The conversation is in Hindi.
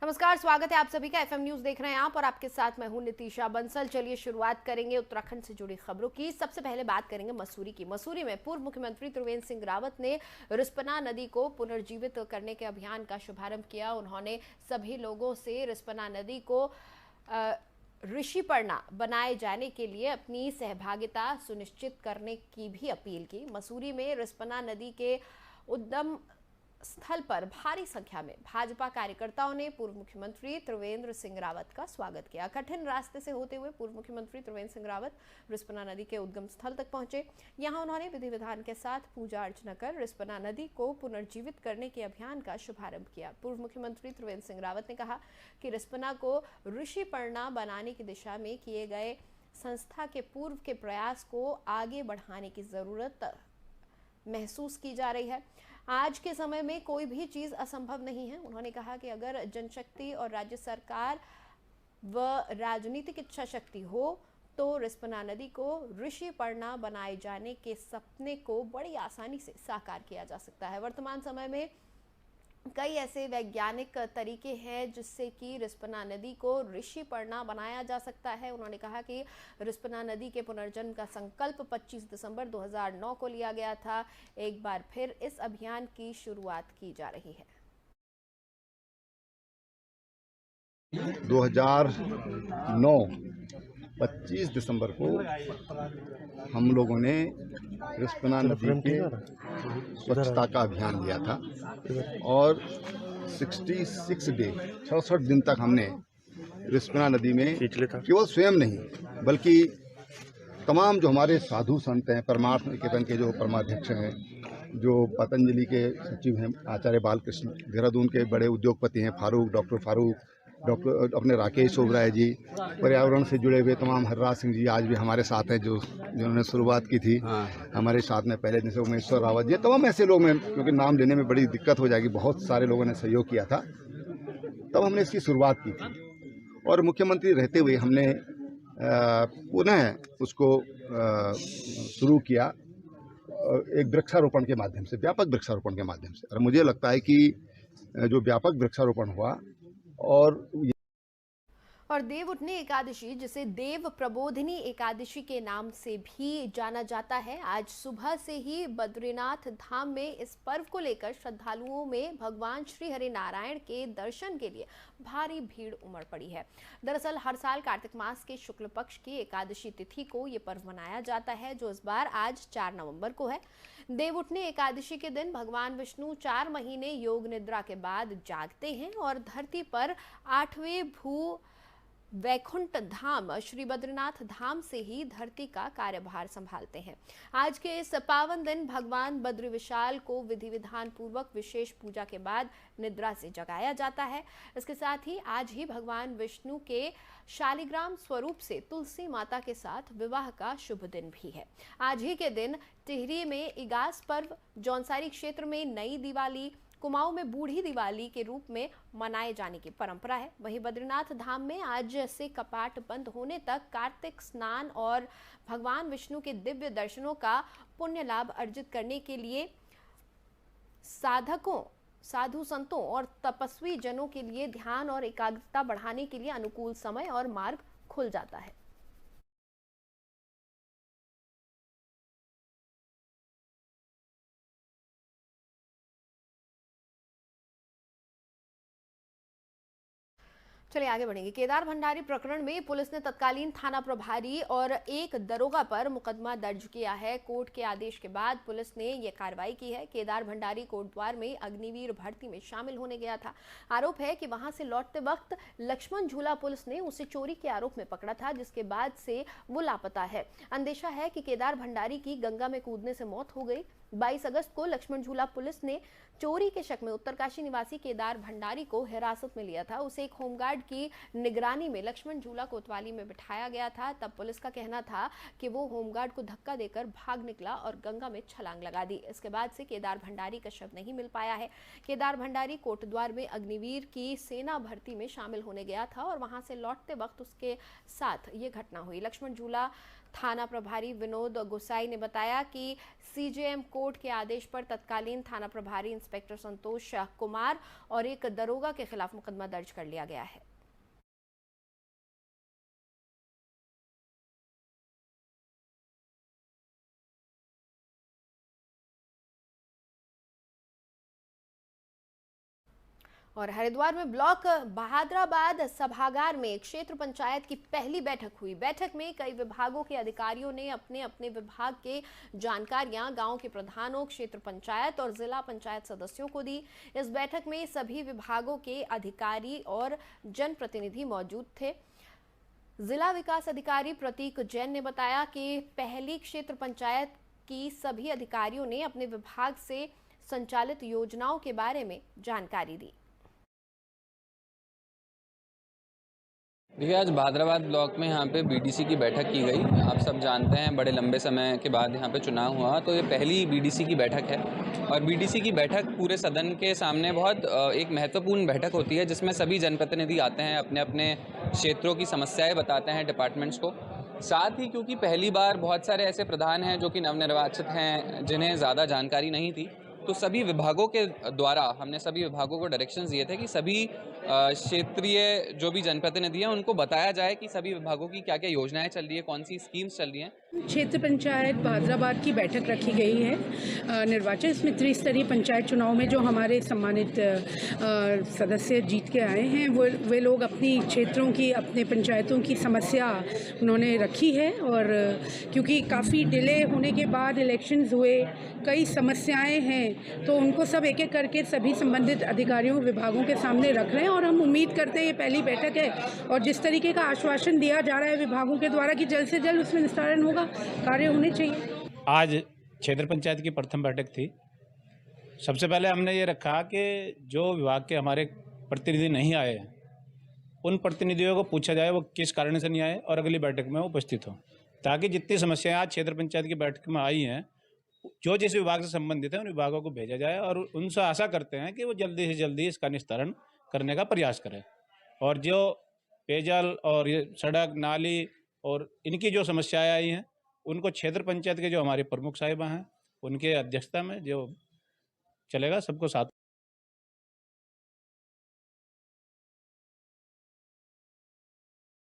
नमस्कार, स्वागत है आप सभी का। एफएम न्यूज देख रहे हैं आप और आपके साथ मैं हूं नितीशा बंसल। चलिए शुरुआत करेंगे उत्तराखंड से जुड़ी खबरों की। सबसे पहले बात करेंगे मसूरी की। मसूरी में पूर्व मुख्यमंत्री त्रिवेंद्र सिंह रावत ने रिस्पना नदी को पुनर्जीवित करने के अभियान का शुभारंभ किया। उन्होंने सभी लोगों से रिस्पना नदी को ऋषिपर्णा बनाए जाने के लिए अपनी सहभागिता सुनिश्चित करने की भी अपील की। मसूरी में रिस्पना नदी के उद्गम स्थल पर भारी संख्या में भाजपा कार्यकर्ताओं ने पूर्व मुख्यमंत्री त्रिवेंद्र सिंह रावत का स्वागत किया। कठिन रास्ते से होते हुए पूर्व मुख्यमंत्री त्रिवेंद्र सिंह रावत रिस्पना नदी के उद्गम स्थल तक पहुंचे। यहां उन्होंने विधि विधान के साथ पूजा अर्चना कर रिस्पना नदी को पुनर्जीवित करने के अभियान का शुभारंभ किया। पूर्व मुख्यमंत्री त्रिवेंद्र सिंह रावत ने कहा कि रिस्पना को ऋषिपर्णा बनाने की दिशा में किए गए संस्था के पूर्व के प्रयास को आगे बढ़ाने की जरूरत महसूस की जा रही है। आज के समय में कोई भी चीज असंभव नहीं है। उन्होंने कहा कि अगर जनशक्ति और राज्य सरकार व राजनीतिक इच्छा शक्ति हो तो रिस्पना नदी को ऋषिपर्णा बनाए जाने के सपने को बड़ी आसानी से साकार किया जा सकता है। वर्तमान समय में कई ऐसे वैज्ञानिक तरीके हैं जिससे कि रिस्पना नदी को ऋषिपर्णा बनाया जा सकता है। उन्होंने कहा कि रिस्पना नदी के पुनर्जन्म का संकल्प 25 दिसंबर 2009 को लिया गया था। एक बार फिर इस अभियान की शुरुआत की जा रही है। 2009 25 दिसंबर को हम लोगों ने रिस्पना नदी के स्वच्छता का अभियान लिया था और 66 दिन तक हमने रिस्पना नदी में केवल स्वयं नहीं बल्कि तमाम जो हमारे साधु संत हैं, परमार्थ निकेतन के जो परमाध्यक्ष हैं, जो पतंजलि के सचिव हैं आचार्य बालकृष्ण, देहरादून के बड़े उद्योगपति हैं डॉक्टर फारूक, डॉक्टर अपने राकेश ओबराय जी, पर्यावरण से जुड़े हुए तमाम हरराज सिंह जी आज भी हमारे साथ हैं जिन्होंने शुरुआत की थी। हमारे साथ में पहले दिन से उमेश्वर रावत जी, तमाम ऐसे लोग हैं क्योंकि नाम लेने में बड़ी दिक्कत हो जाएगी, बहुत सारे लोगों ने सहयोग किया था। तब हमने इसकी शुरुआत की थी और मुख्यमंत्री रहते हुए हमने पुनः उसको शुरू किया एक वृक्षारोपण के माध्यम से, व्यापक वृक्षारोपण के माध्यम से। और मुझे लगता है कि जो व्यापक वृक्षारोपण हुआ और देव उठनी एकादशी, जिसे देव प्रबोधिनी एकादशी के नाम से भी जाना जाता है, आज सुबह से ही बद्रीनाथ धाम में इस पर्व को लेकर श्रद्धालुओं में भगवान श्री हरि नारायण के दर्शन के लिए भारी भीड़ उमड़ पड़ी है। दरअसल हर साल कार्तिक मास के शुक्ल पक्ष की एकादशी तिथि को ये पर्व मनाया जाता है, जो इस बार आज 4 नवंबर को है। देव उठनी एकादशी के दिन भगवान विष्णु 4 महीने योग निद्रा के बाद जागते हैं और धरती पर 8वें भू वैकुंठ धाम श्री बद्रीनाथ धाम से ही धरती का कार्यभार संभालते हैं। आज के इस पावन दिन भगवान बद्री विशाल को विधि विधान पूर्वक विशेष पूजा के बाद निद्रा से जगाया जाता है। इसके साथ ही आज ही भगवान विष्णु के शालिग्राम स्वरूप से तुलसी माता के साथ विवाह का शुभ दिन भी है। आज ही के दिन टिहरी में इगास पर्व, जौनसारी क्षेत्र में नई दिवाली, कुमाऊं में बूढ़ी दिवाली के रूप में मनाए जाने की परंपरा है। वहीं बद्रीनाथ धाम में आज से कपाट बंद होने तक कार्तिक स्नान और भगवान विष्णु के दिव्य दर्शनों का पुण्य लाभ अर्जित करने के लिए साधकों, साधु संतों और तपस्वी जनों के लिए ध्यान और एकाग्रता बढ़ाने के लिए अनुकूल समय और मार्ग खुल जाता है। चलिए आगे बढ़ेंगे। केदार भंडारी प्रकरण में पुलिस ने तत्कालीन थाना प्रभारी और एक दरोगा पर मुकदमा दर्ज किया है। कोर्ट के आदेश के बाद पुलिस ने यह कार्रवाई की है। केदार भंडारी कोटद्वार में अग्निवीर भर्ती में शामिल होने गया था। आरोप है कि वहां से लौटते वक्त लक्ष्मण झूला पुलिस ने उसे चोरी के आरोप में पकड़ा था, जिसके बाद से वो लापता है। अंदेशा है कि केदार भंडारी की गंगा में कूदने से मौत हो गई। 22 अगस्त को लक्ष्मण झूला पुलिस ने चोरी के शक में उत्तरकाशी निवासी केदार भंडारी को हिरासत में लिया था। उसे एक होमगार्ड की निगरानी में लक्ष्मण झूला कोतवाली में बिठाया गया था। तब पुलिस का कहना था कि वो होमगार्ड को धक्का देकर भाग निकला और गंगा में छलांग लगा दी। इसके बाद से केदार भंडारी का शव नहीं मिल पाया है। केदार भंडारी कोटद्वार में अग्निवीर की सेना भर्ती में शामिल होने गया था और वहां से लौटते वक्त उसके साथ ये घटना हुई। लक्ष्मण झूला थाना प्रभारी विनोद गुसाई ने बताया कि सीजेएम कोर्ट के आदेश पर तत्कालीन थाना प्रभारी इंस्पेक्टर संतोष कुमार और एक दरोगा के खिलाफ मुकदमा दर्ज कर लिया गया है। और हरिद्वार में ब्लॉक बहादुराबाद सभागार में क्षेत्र पंचायत की पहली बैठक हुई। बैठक में कई विभागों के अधिकारियों ने अपने अपने विभाग के जानकारियां गांव के प्रधानों, क्षेत्र पंचायत और जिला पंचायत सदस्यों को दी। इस बैठक में सभी विभागों के अधिकारी और जनप्रतिनिधि मौजूद थे। जिला विकास अधिकारी प्रतीक जैन ने बताया कि पहली क्षेत्र पंचायत की सभी अधिकारियों ने अपने विभाग से संचालित योजनाओं के बारे में जानकारी दी। देखिए, आज बहादुराबाद ब्लॉक में यहाँ पे बीडीसी की बैठक की गई। आप सब जानते हैं बड़े लंबे समय के बाद यहाँ पे चुनाव हुआ, तो ये पहली बीडीसी की बैठक है। और बीडीसी की बैठक पूरे सदन के सामने बहुत एक महत्वपूर्ण बैठक होती है, जिसमें सभी जनप्रतिनिधि आते हैं, अपने अपने क्षेत्रों की समस्याएं बताते हैं डिपार्टमेंट्स को। साथ ही क्योंकि पहली बार बहुत सारे ऐसे प्रधान हैं जो कि नवनिर्वाचित हैं, जिन्हें ज़्यादा जानकारी नहीं थी, तो सभी विभागों के द्वारा हमने सभी विभागों को डायरेक्शंस दिए थे कि सभी क्षेत्रीय जो भी जनप्रतिनिधि हैं उनको बताया जाए कि सभी विभागों की क्या क्या योजनाएं चल रही है, कौन सी स्कीम्स चल रही हैं। क्षेत्र पंचायत बहादुराबाद की बैठक रखी गई है निर्वाचन इसमें त्रिस्तरीय पंचायत चुनाव में जो हमारे सम्मानित सदस्य जीत के आए हैं वे लोग अपनी क्षेत्रों की, अपने पंचायतों की समस्या उन्होंने रखी है। और क्योंकि काफ़ी डिले होने के बाद इलेक्शंस हुए, कई समस्याएं हैं, तो उनको सब एक एक करके सभी संबंधित अधिकारियों विभागों के सामने रख रहे हैं। और हम उम्मीद करते हैं ये पहली बैठक है और जिस तरीके का आश्वासन दिया जा रहा है विभागों के द्वारा कि जल्द से जल्द उसमें निस्तारण होगा, कार्य होने चाहिए। आज क्षेत्र पंचायत की प्रथम बैठक थी। सबसे पहले हमने ये रखा कि जो विभाग के हमारे प्रतिनिधि नहीं आए उन प्रतिनिधियों को पूछा जाए वो किस कारण से नहीं आए और अगली बैठक में वो उपस्थित हों, ताकि जितनी समस्याएं आज क्षेत्र पंचायत की बैठक में आई हैं, जो जिस विभाग से संबंधित है उन विभागों को भेजा जाए और उनसे आशा करते हैं कि वो जल्दी से जल्दी इसका निस्तारण करने का प्रयास करें। और जो पेयजल और ये सड़क, नाली और इनकी जो समस्याएं आई हैं उनको क्षेत्र पंचायत के जो हमारे प्रमुख साहिबा हैं उनके अध्यक्षता में जो चलेगा, सबको साथ